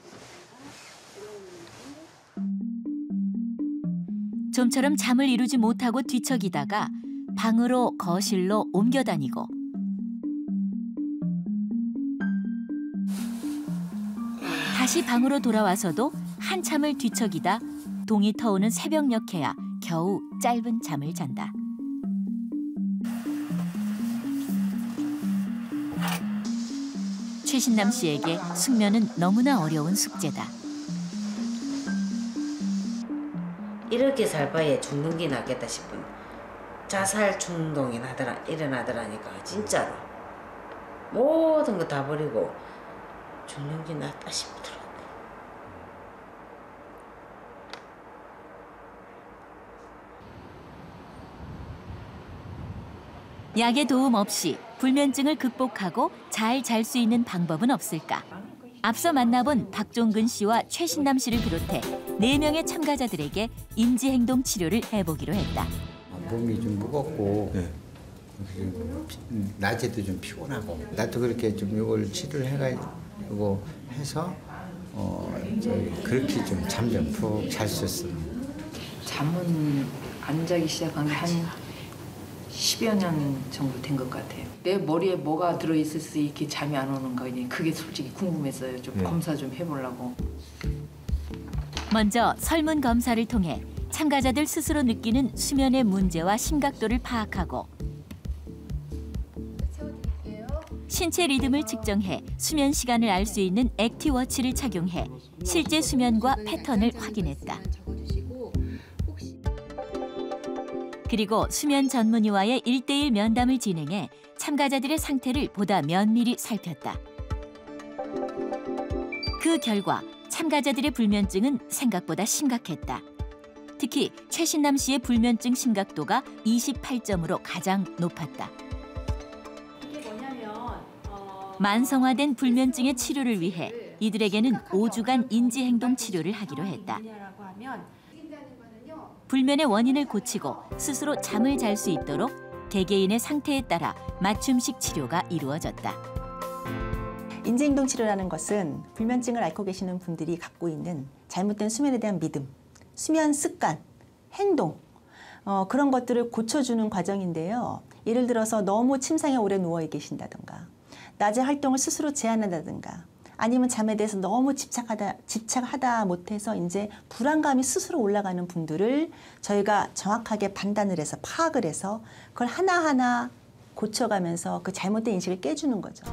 좀처럼 잠을 이루지 못하고 뒤척이다가 방으로 거실로 옮겨 다니고 다시 방으로 돌아와서도 한참을 뒤척이다 동이 터오는 새벽녘에야 겨우 짧은 잠을 잔다. 최신남 씨에게 숙면은 너무나 어려운 숙제다. 이렇게 살 바에 죽는 게 낫겠다 싶은 자살 충동이 일어나더라니까 진짜로. 모든 거 다 버리고 죽는 게 낫다 싶더라고. 약의 도움 없이 불면증을 극복하고 잘 잘 수 있는 방법은 없을까? 앞서 만나본 박종근 씨와 최신남 씨를 비롯해 4명의 참가자들에게 인지행동 치료를 해보기로 했다. 몸이 좀 무겁고 낮에도 좀 피곤하고 나도 그렇게 좀 이걸 치료를 해가지고 해서 그렇게 좀 잠 좀 푹 잘 수 있습니다. 잠은 안 자기 시작한 게 한 10여 년 정도 된 것 같아요. 내 머리에 뭐가 들어있을지 이렇게 잠이 안 오는가 그게 솔직히 궁금했어요. 좀 검사 좀 해보려고. 먼저 설문 검사를 통해 참가자들 스스로 느끼는 수면의 문제와 심각도를 파악하고 신체 리듬을 측정해 수면 시간을 알 수 있는 액티워치를 착용해 실제 수면과 패턴을 확인했다. 그리고 수면 전문의와의 1:1 면담을 진행해 참가자들의 상태를 보다 면밀히 살폈다. 그 결과 참가자들의 불면증은 생각보다 심각했다. 특히 최신남 씨의 불면증 심각도가 28점으로 가장 높았다. 이게 뭐냐면 만성화된 불면증의 치료를 위해 이들에게는 5주간 인지행동 치료를 하기로 했다. 불면의 원인을 고치고 스스로 잠을 잘 수 있도록 개개인의 상태에 따라 맞춤식 치료가 이루어졌다. 인지행동 치료라는 것은 불면증을 앓고 계시는 분들이 갖고 있는 잘못된 수면에 대한 믿음, 수면 습관, 행동 그런 것들을 고쳐주는 과정인데요. 예를 들어서 너무 침상에 오래 누워 계신다든가 낮에 활동을 스스로 제한한다든가 아니면 잠에 대해서 너무 집착하다 못해서 이제 불안감이 스스로 올라가는 분들을 저희가 정확하게 판단을 해서 파악을 해서 그걸 하나하나 고쳐가면서 그 잘못된 인식을 깨주는 거죠.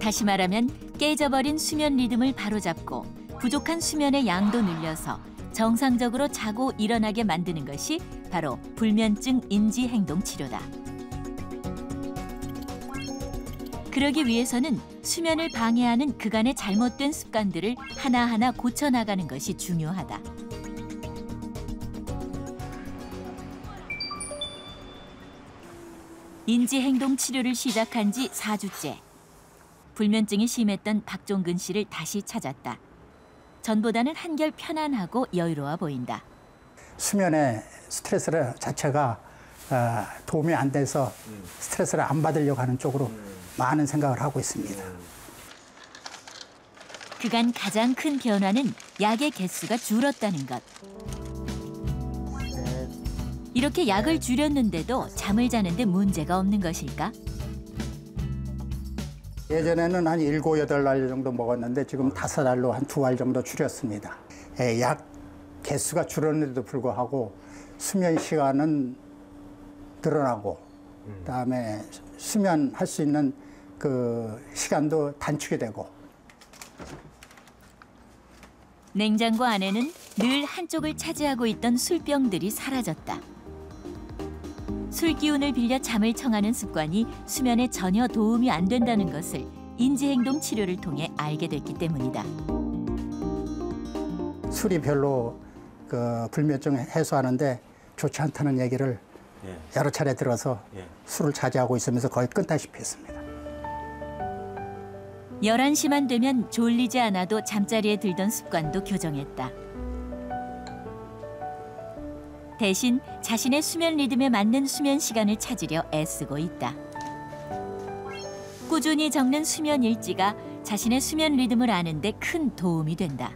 다시 말하면 깨져버린 수면 리듬을 바로잡고 부족한 수면의 양도 늘려서 정상적으로 자고 일어나게 만드는 것이 바로 불면증 인지행동 치료다. 그러기 위해서는 수면을 방해하는 그간의 잘못된 습관들을 하나하나 고쳐나가는 것이 중요하다. 인지행동 치료를 시작한 지 4주째. 불면증이 심했던 박종근 씨를 다시 찾았다. 전보다는 한결 편안하고 여유로워 보인다. 수면의 스트레스 자체가 도움이 안 돼서 스트레스를 안 받으려고 하는 쪽으로 많은 생각을 하고 있습니다. 그간 가장 큰 변화는 약의 개수가 줄었다는 것. 이렇게 약을 줄였는데도 잠을 자는데 문제가 없는 것일까? 예전에는 한 7, 8알 정도 먹었는데 지금 5알로 한 2알 정도 줄였습니다. 약 개수가 줄었는데도 불구하고 수면 시간은 늘어나고 그다음에 수면할 수 있는 그 시간도 단축이 되고. 냉장고 안에는 늘 한쪽을 차지하고 있던 술병들이 사라졌다. 술 기운을 빌려 잠을 청하는 습관이 수면에 전혀 도움이 안 된다는 것을 인지행동 치료를 통해 알게 됐기 때문이다. 술이 별로 그 불면증 해소하는데 좋지 않다는 얘기를 여러 차례 들어서 술을 자제하고 있으면서 거의 끊다시피 했습니다. 11시만 되면 졸리지 않아도 잠자리에 들던 습관도 교정했다. 대신 자신의 수면 리듬에 맞는 수면 시간을 찾으려 애쓰고 있다. 꾸준히 적는 수면 일지가 자신의 수면 리듬을 아는 데 큰 도움이 된다.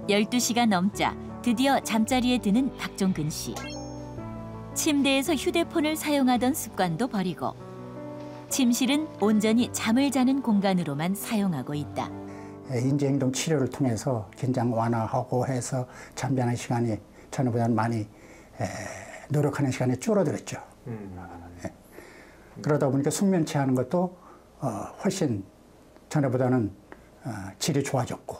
(12시가) 넘자 드디어 잠자리에 드는 박종근 씨. 침대에서 휴대폰을 사용하던 습관도 버리고 침실은 온전히 잠을 자는 공간으로만 사용하고 있다. 인지행동 치료를 통해서 긴장 완화하고 해서 잠자는 시간이 전에보다는 많이 노력하는 시간이 줄어들었죠. 그러다 보니까 숙면 취하는 것도 훨씬 전에보다는 질이 좋아졌고,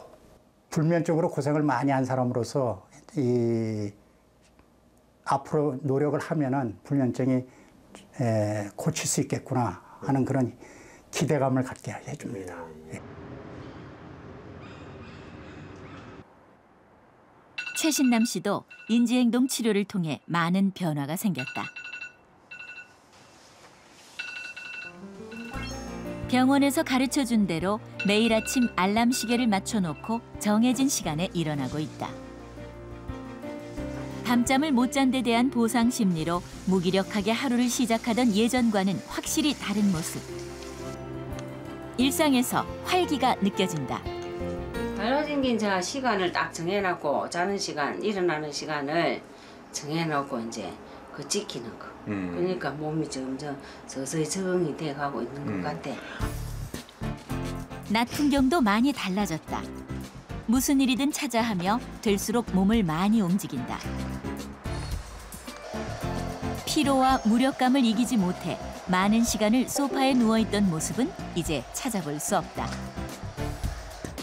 불면증으로 고생을 많이 한 사람으로서 앞으로 노력을 하면은 불면증이 고칠 수 있겠구나 하는 그런 기대감을 갖게 해줍니다. 최신남 씨도 인지행동 치료를 통해 많은 변화가 생겼다. 병원에서 가르쳐준 대로 매일 아침 알람 시계를 맞춰놓고 정해진 시간에 일어나고 있다. 밤잠을 못 잔 데 대한 보상 심리로 무기력하게 하루를 시작하던 예전과는 확실히 다른 모습. 일상에서 활기가 느껴진다. 달라진 게 이제 시간을 딱 정해놓고 자는 시간, 일어나는 시간을 정해놓고 이제 그 지키는 거. 그러니까 몸이 점점 서서히 적응이 돼가고 있는 것 같아. 낮 풍경도 많이 달라졌다. 무슨 일이든 찾아 하며 될수록 몸을 많이 움직인다. 피로와 무력감을 이기지 못해 많은 시간을 소파에 누워있던 모습은 이제 찾아볼 수 없다.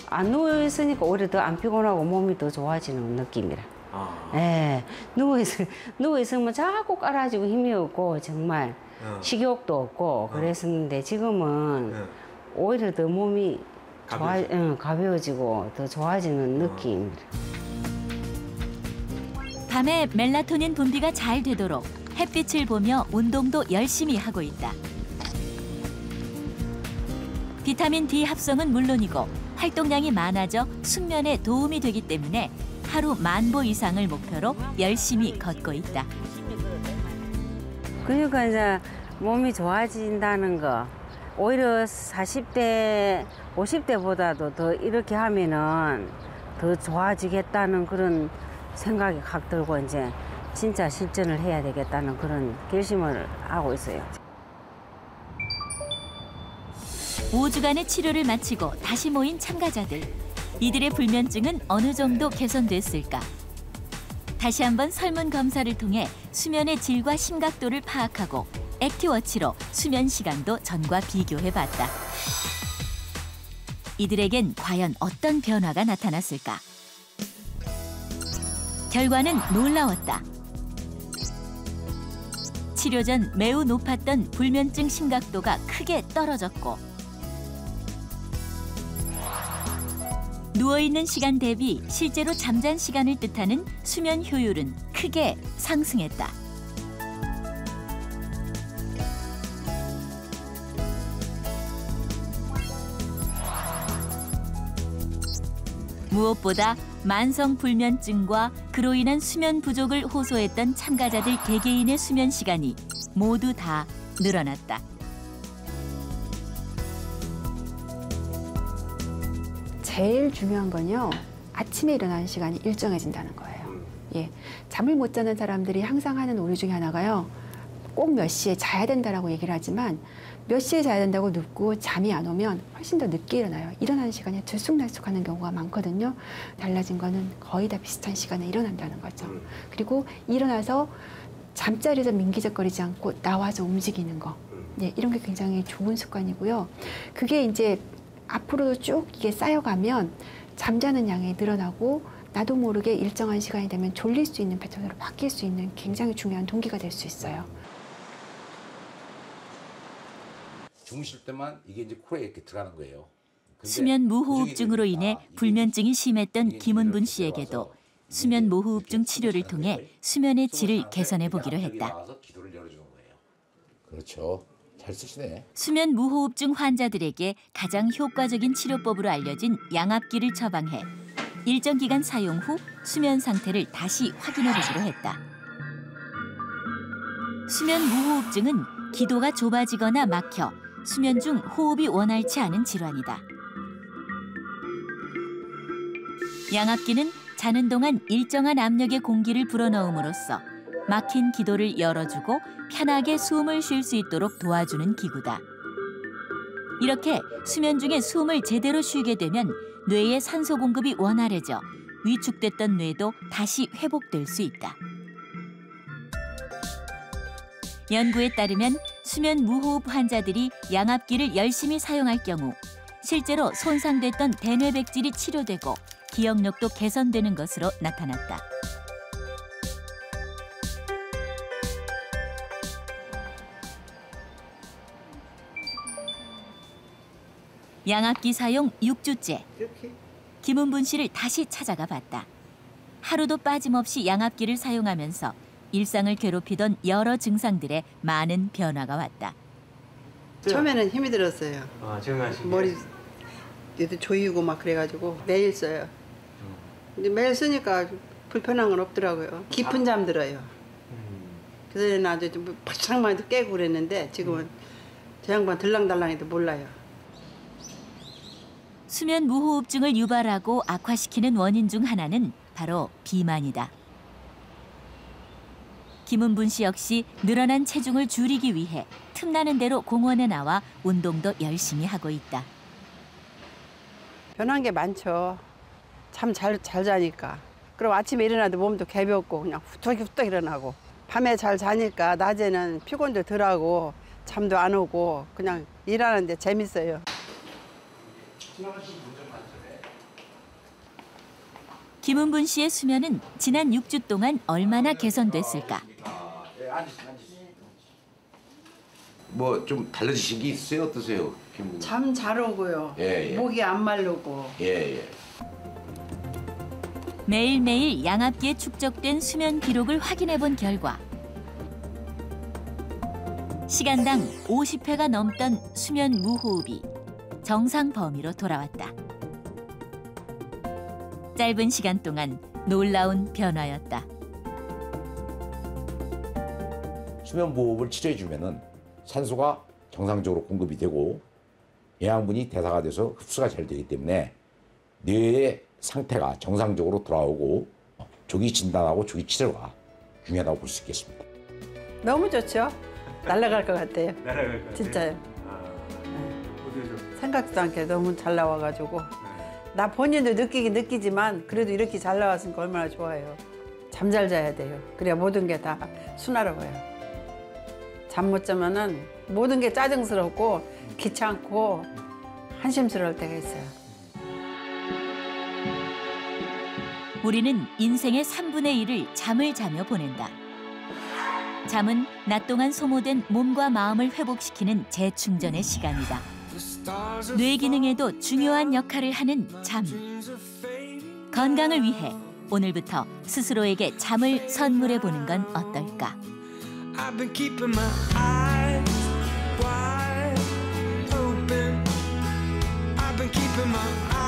안 누워있으니까 오히려 더 안 피곤하고 몸이 더 좋아지는 느낌이라. 예, 누워있으면 자꾸 깔아지고 힘이 없고 정말 식욕도 없고 그랬었는데 지금은 오히려 더 몸이 가벼워지고 더 좋아지는 느낌입니다. 밤에 멜라토닌 분비가 잘 되도록 햇빛을 보며 운동도 열심히 하고 있다. 비타민 D 합성은 물론이고 활동량이 많아져 숙면에 도움이 되기 때문에 하루 10,000보 이상을 목표로 열심히 걷고 있다. 그러니까 이제 몸이 좋아진다는 거, 오히려 40대, 50대보다도 더 이렇게 하면은 더 좋아지겠다는 그런 생각이 확 들고 이제 진짜 실천을 해야 되겠다는 그런 결심을 하고 있어요. 5주간의 치료를 마치고 다시 모인 참가자들. 이들의 불면증은 어느 정도 개선됐을까? 다시 한번 설문 검사를 통해 수면의 질과 심각도를 파악하고 액티워치로 수면 시간도 전과 비교해봤다. 이들에겐 과연 어떤 변화가 나타났을까? 결과는 놀라웠다. 치료 전 매우 높았던 불면증 심각도가 크게 떨어졌고 누워있는 시간 대비 실제로 잠잔 시간을 뜻하는 수면 효율은 크게 상승했다. 무엇보다 만성 불면증과 그로 인한 수면 부족을 호소했던 참가자들 개개인의 수면 시간이 모두 다 늘어났다. 제일 중요한 건요, 아침에 일어나는 시간이 일정해진다는 거예요. 예, 잠을 못 자는 사람들이 항상 하는 오류 중에 하나가요, 꼭 몇 시에 자야 된다라고 얘기를 하지만 몇 시에 자야 된다고 눕고 잠이 안 오면 훨씬 더 늦게 일어나요. 일어나는 시간이 들쑥날쑥하는 경우가 많거든요. 달라진 거는 거의 다 비슷한 시간에 일어난다는 거죠. 그리고 일어나서 잠자리에서 민기적거리지 않고 나와서 움직이는 거, 예, 이런 게 굉장히 좋은 습관이고요. 그게 이제 앞으로도 쭉 이게 쌓여가면 잠자는 양이 늘어나고 나도 모르게 일정한 시간이 되면 졸릴 수 있는 패턴으로 바뀔 수 있는 굉장히 중요한 동기가 될 수 있어요. 주무실 때만 이게 이제 코에 이렇게 들어가는 거예요. 수면 무호흡증으로 인해 불면증이 심했던 김은분 씨에게도 수면 무호흡증 치료를 통해 수면의 질을 개선해 보기로 했다. 그렇죠. 잘 쓰시네. 수면 무호흡증 환자들에게 가장 효과적인 치료법으로 알려진 양압기를 처방해 일정 기간 사용 후 수면 상태를 다시 확인해보기로 했다. 수면 무호흡증은 기도가 좁아지거나 막혀 수면 중 호흡이 원활치 않은 질환이다. 양압기는 자는 동안 일정한 압력의 공기를 불어넣음으로써 막힌 기도를 열어주고 편하게 숨을 쉴 수 있도록 도와주는 기구다. 이렇게 수면 중에 숨을 제대로 쉬게 되면 뇌의 산소 공급이 원활해져 위축됐던 뇌도 다시 회복될 수 있다. 연구에 따르면 수면 무호흡 환자들이 양압기를 열심히 사용할 경우 실제로 손상됐던 대뇌백질이 치료되고 기억력도 개선되는 것으로 나타났다. 양압기 사용 6주째. 김은분 씨를 다시 찾아가 봤다. 하루도 빠짐없이 양압기를 사용하면서 일상을 괴롭히던 여러 증상들에 많은 변화가 왔다. 처음에는 힘이 들었어요. 머리 얘도 조이고 막 그래가지고 매일 써요. 근데 매일 쓰니까 불편한 건 없더라고요. 깊은 잠 들어요. 그전에는 아주 좀 바짝만 깨고 그랬는데 지금은 저 양반 들랑달랑해도 몰라요. 수면 무호흡증을 유발하고 악화시키는 원인 중 하나는 바로 비만이다. 김은분 씨 역시 늘어난 체중을 줄이기 위해 틈나는 대로 공원에 나와 운동도 열심히 하고 있다. 변한 게 많죠. 잠 잘 자니까. 그럼 아침에 일어나도 몸도 가볍고 그냥 후떡후떡 일어나고. 밤에 잘 자니까 낮에는 피곤도 덜하고 잠도 안 오고 그냥 일하는데 재밌어요. 김은분 씨의 수면은 지난 6주 동안 얼마나 개선됐을까? 뭐 좀 달라지신 게 있어요? 어떠세요? 잠 잘 오고요. 예. 목이 안 마르고. 예. 매일매일 양압기에 축적된 수면 기록을 확인해 본 결과 시간당 50회가 넘던 수면 무호흡이 정상 범위로 돌아왔다. 짧은 시간 동안 놀라운 변화였다. 수면 무호흡을 치료해주면은 산소가 정상적으로 공급이 되고 영양분이 대사가 돼서 흡수가 잘 되기 때문에 뇌의 상태가 정상적으로 돌아오고 조기 진단하고 조기 치료가 중요하다고 볼 수 있겠습니다. 너무 좋죠? 날아갈 것 같아요. 날아갈 것 같아요? 진짜요. 어디서? 생각지도 않게 너무 잘 나와가지고 나 본인도 느끼지만 그래도 이렇게 잘 나왔으니까 얼마나 좋아요. 잠 잘 자야 돼요. 그래야 모든 게 다 순화로워요. 잠 못 자면은 모든 게 짜증스럽고 귀찮고 한심스러울 때가 있어요. 우리는 인생의 3분의 1을 잠을 자며 보낸다. 잠은 낮 동안 소모된 몸과 마음을 회복시키는 재충전의 시간이다. 뇌 기능에도 중요한 역할을 하는 잠. 건강을 위해 오늘부터 스스로에게 잠을 선물해 보는 건 어떨까? I've been keeping my eyes wide open. I've been keeping my eyes